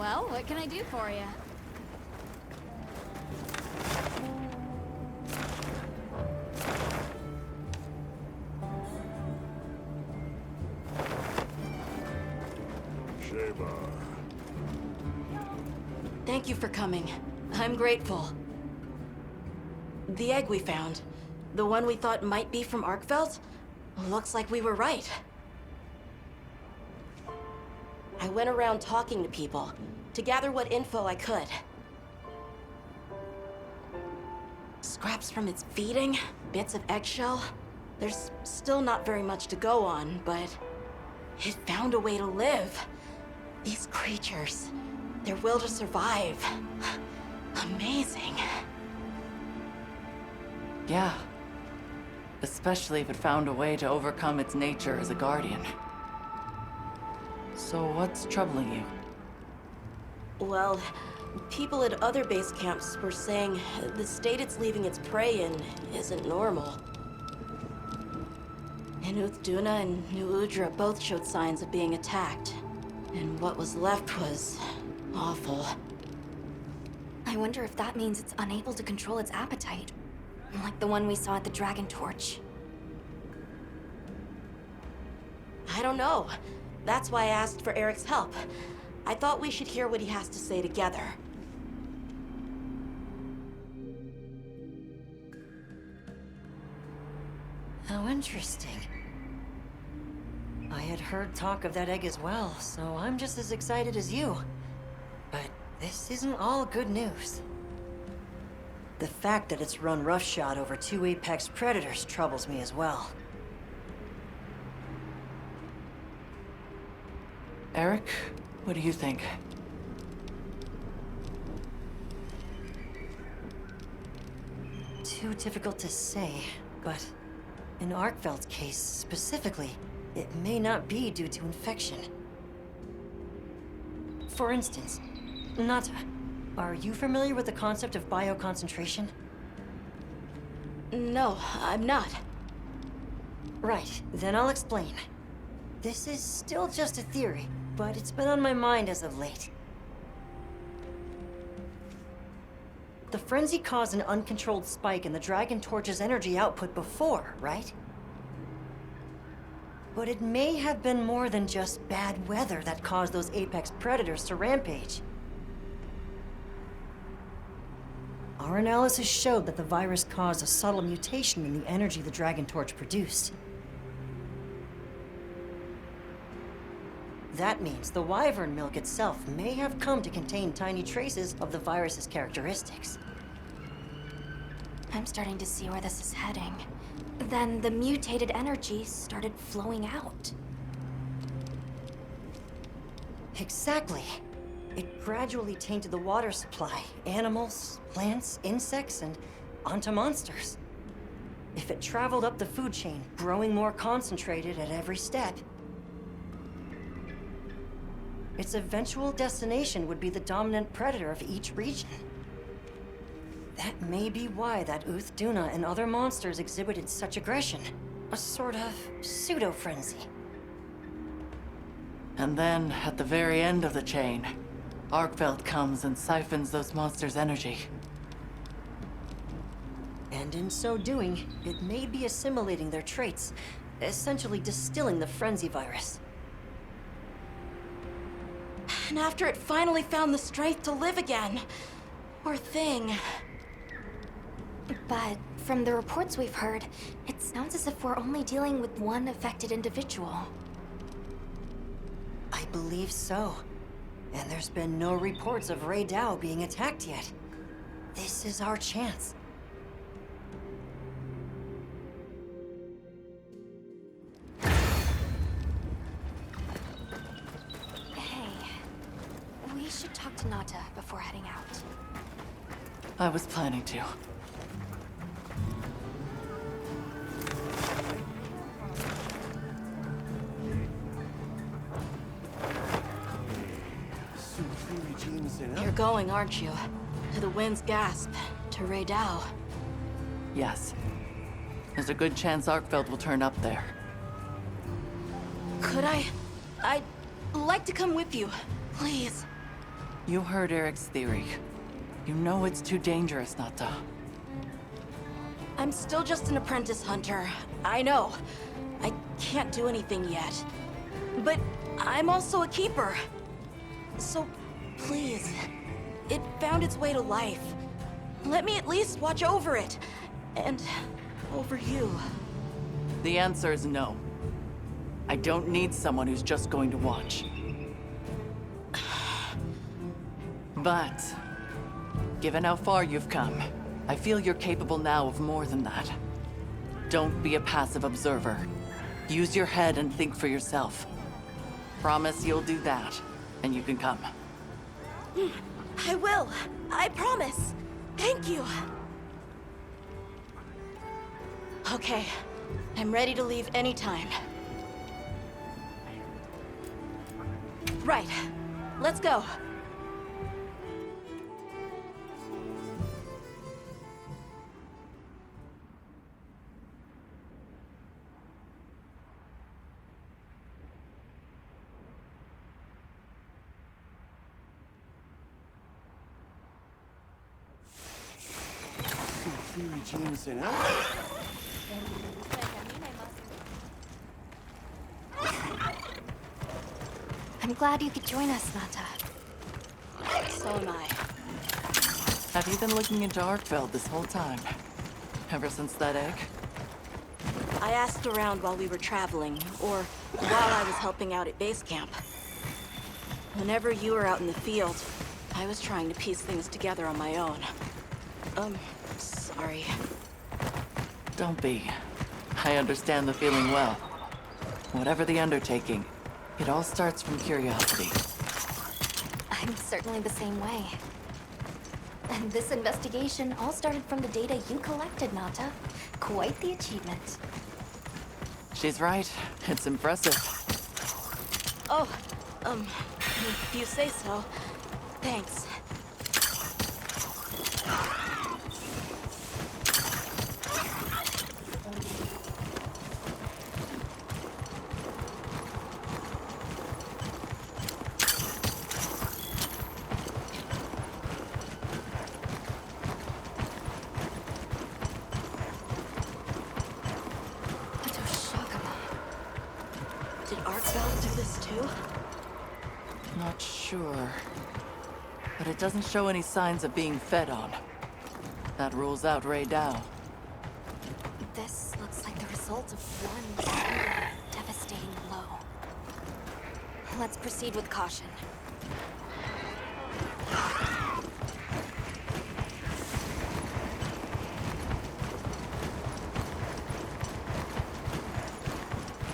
Well, what can I do for you? Thank you for coming. I'm grateful. The egg we found, the one we thought might be from Arkveld, looks like we were right. I went around talking to people to gather what info I could. Scraps from its feeding, bits of eggshell. There's still not very much to go on, but it found a way to live. These creatures, their will to survive. Amazing. Yeah. Especially if it found a way to overcome its nature as a guardian. So what's troubling you? Well, people at other base camps were saying the state it's leaving its prey in isn't normal. Inuth Duna and New Udra both showed signs of being attacked. And what was left was awful. I wonder if that means it's unable to control its appetite. Like the one we saw at the Dragon Torch. I don't know. That's why I asked for Eric's help. I thought we should hear what he has to say together. How interesting. I had heard talk of that egg as well, so I'm just as excited as you. But this isn't all good news. The fact that it's run roughshod over 2 apex predators troubles me as well. Eric, what do you think? Too difficult to say, but in Arkveld's case specifically, it may not be due to infection. For instance, Nata, are you familiar with the concept of bioconcentration? No, I'm not. Right, then I'll explain. This is still just a theory, but it's been on my mind as of late. The frenzy caused an uncontrolled spike in the Dragon Torch's energy output before, right? But it may have been more than just bad weather that caused those apex predators to rampage. Our analysis showed that the virus caused a subtle mutation in the energy the Dragon Torch produced. That means the wyvern milk itself may have come to contain tiny traces of the virus's characteristics. I'm starting to see where this is heading. Then the mutated energy started flowing out. Exactly. It gradually tainted the water supply, animals, plants, insects, and onto monsters. If it traveled up the food chain, growing more concentrated at every step, its eventual destination would be the dominant predator of each region. That may be why that Uth Duna and other monsters exhibited such aggression. A sort of pseudo-frenzy. And then, at the very end of the chain, Arkveld comes and siphons those monsters' energy. And in so doing, it may be assimilating their traits, essentially distilling the frenzy virus. And after it finally found the strength to live again, poor thing. But from the reports we've heard, it sounds as if we're only dealing with one affected individual. I believe so. And there's been no reports of Rey Dao being attacked yet. This is our chance. Hey, we should talk to Nata before heading out. I was planning to. You're going, aren't you? To the Wind's Gasp, to Rey Dao. Yes. There's a good chance Arkveld will turn up there. Could I? I'd like to come with you, please. You heard Eric's theory. You know it's too dangerous not to. I'm still just an apprentice hunter. I know. I can't do anything yet. But I'm also a keeper. So, please, it found its way to life. Let me at least watch over it. And over you. The answer is no. I don't need someone who's just going to watch. But, given how far you've come, I feel you're capable now of more than that. Don't be a passive observer. Use your head and think for yourself. Promise you'll do that, and you can come. I will. I promise. Thank you. Okay. I'm ready to leave anytime. Right. Let's go. I'm glad you could join us, Nata. So am I. Have you been looking into Arkfeld this whole time? Ever since that egg? I asked around while we were traveling, or while I was helping out at base camp. Whenever you were out in the field, I was trying to piece things together on my own. Sorry. Don't be. I understand the feeling well. Whatever the undertaking, it all starts from curiosity. I'm certainly the same way. And this investigation all started from the data you collected, Nata. Quite the achievement. She's right. It's impressive. Oh, if you say so. Thanks. Did Arkfeld do this too? Not sure. But it doesn't show any signs of being fed on. That rules out Ray Dow. This looks like the result of one single devastating blow. Let's proceed with caution.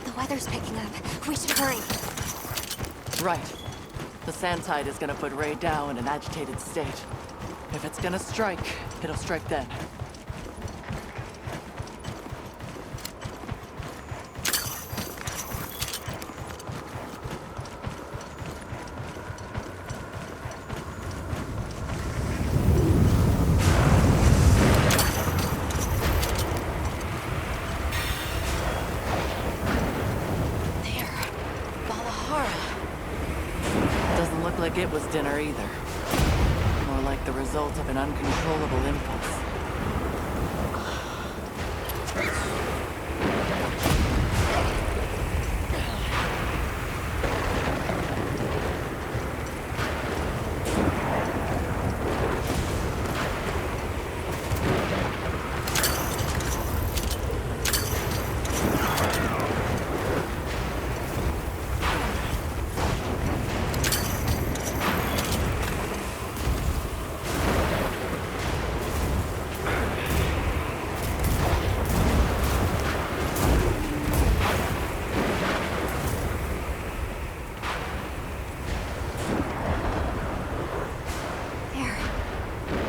The weather's picking up. We should hurry. Right. The sand tide is gonna put Ray Dow in an agitated state. If it's gonna strike, it'll strike then. Like it was dinner either. More like the result of an uncontrollable impulse.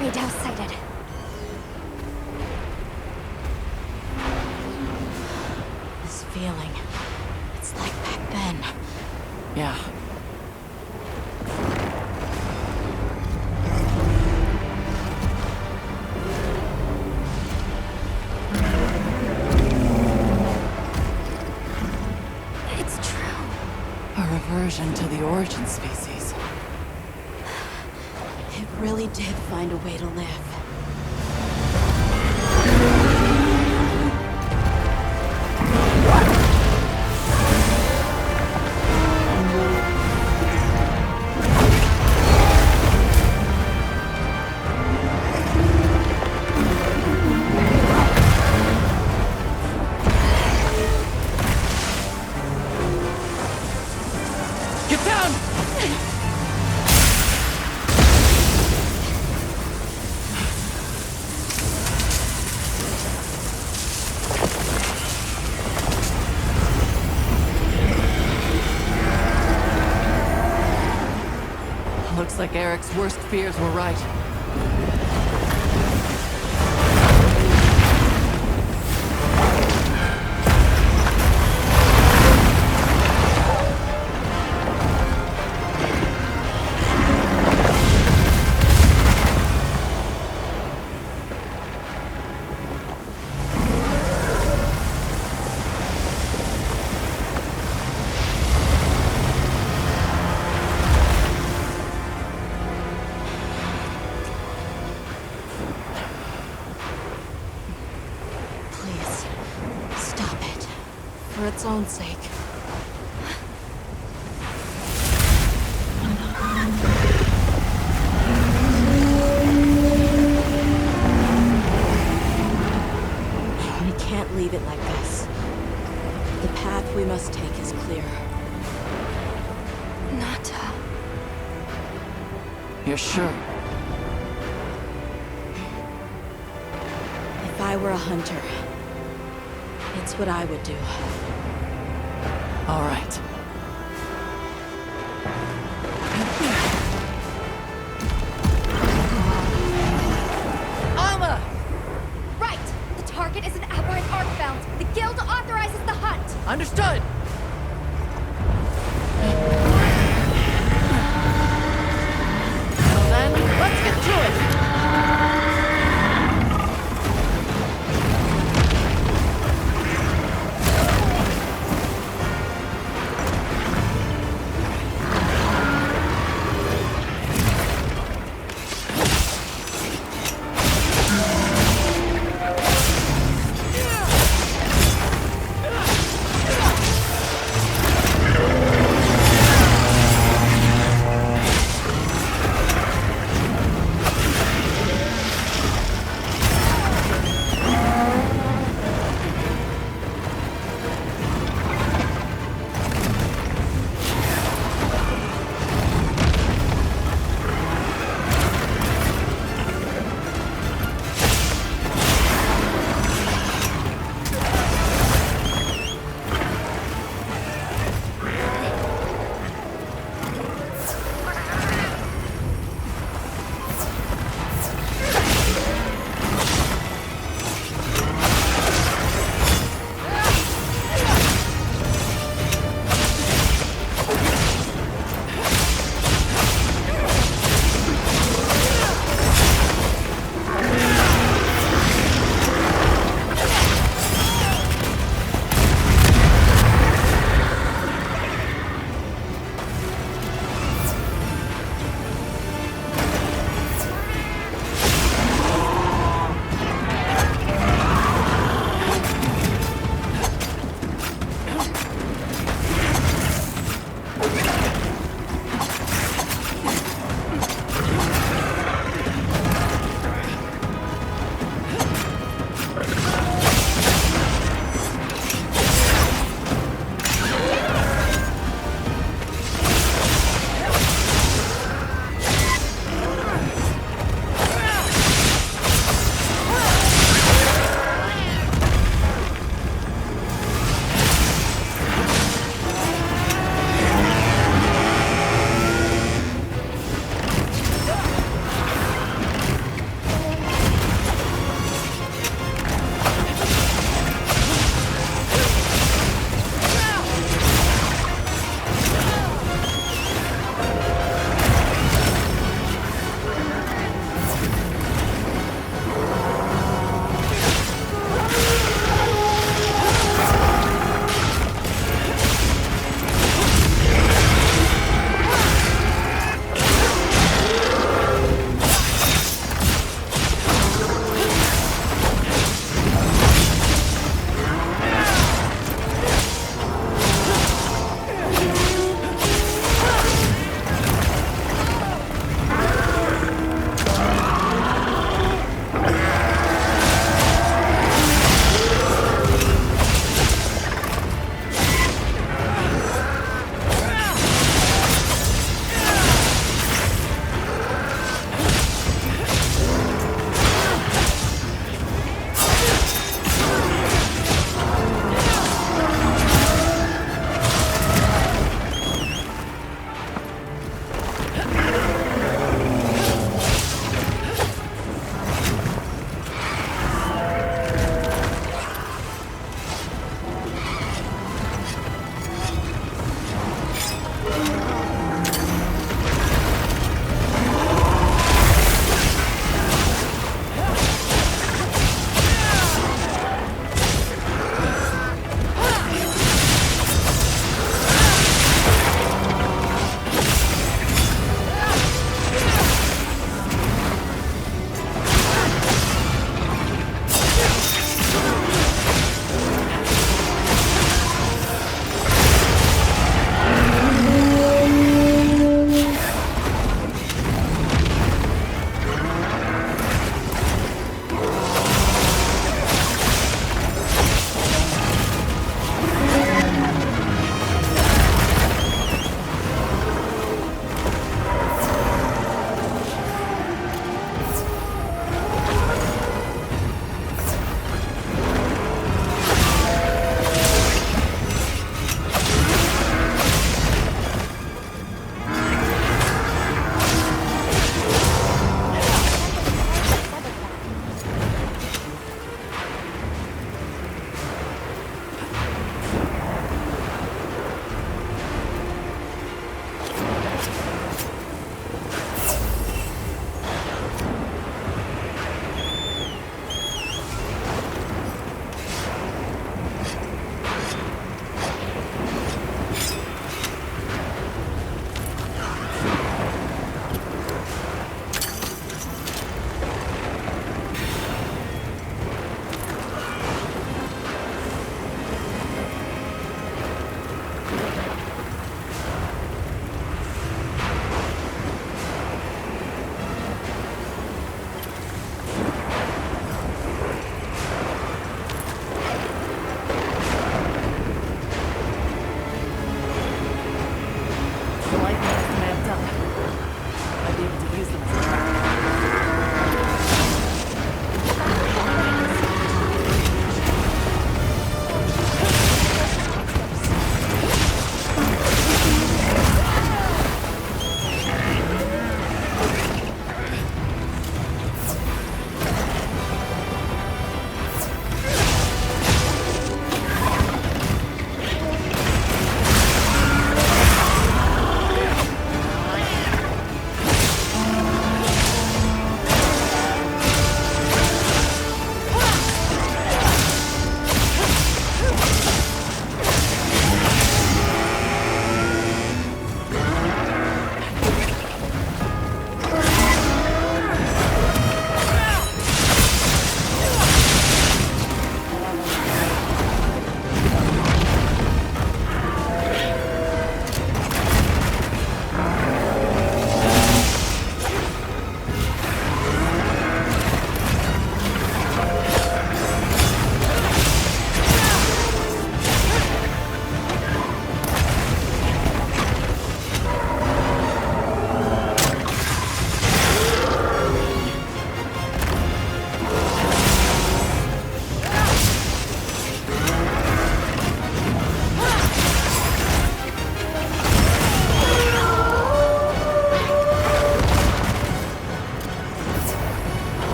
Radar sighted. This feeling, it's like back then. Yeah. It's true. A reversion to the origin species. really did find a way to live. Get down! Looks like Eric's worst fears were right. Please, stop it. For its own sake. We can't leave it like this. The path we must take is clear. Nata. You're sure? If I were a hunter, it's what I would do. All right. Alma! Right! The target is an aberrant arcbound. The guild authorizes the hunt. Understood! Well then, let's get to it!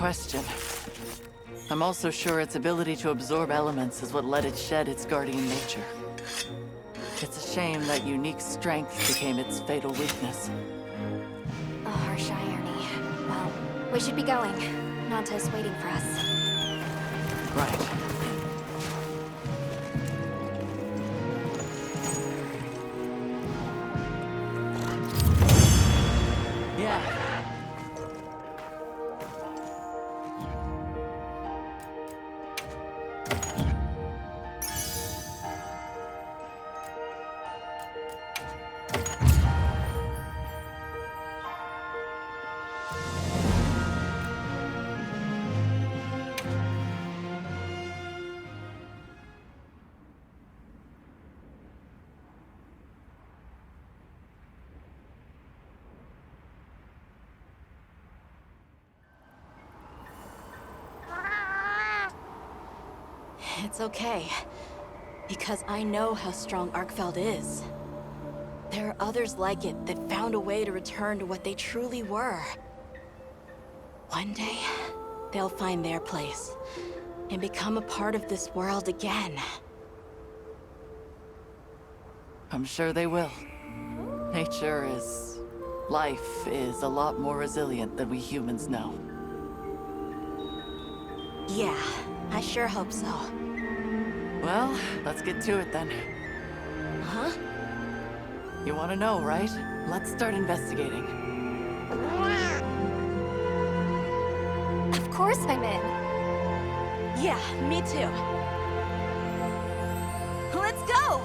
question. I'm also sure its ability to absorb elements is what let it shed its guardian nature. It's a shame that unique strength became its fatal weakness. A harsh irony. Well, we should be going. Nanta is waiting for us. Right. Yeah. It's okay. Because I know how strong Arkfeld is. There are others like it that found a way to return to what they truly were. One day, they'll find their place and become a part of this world again. I'm sure they will. Life is a lot more resilient than we humans know. Yeah, I sure hope so. Well, let's get to it then. Huh? You want to know, right? Let's start investigating. Of course I'm in. Yeah, me too. Let's go!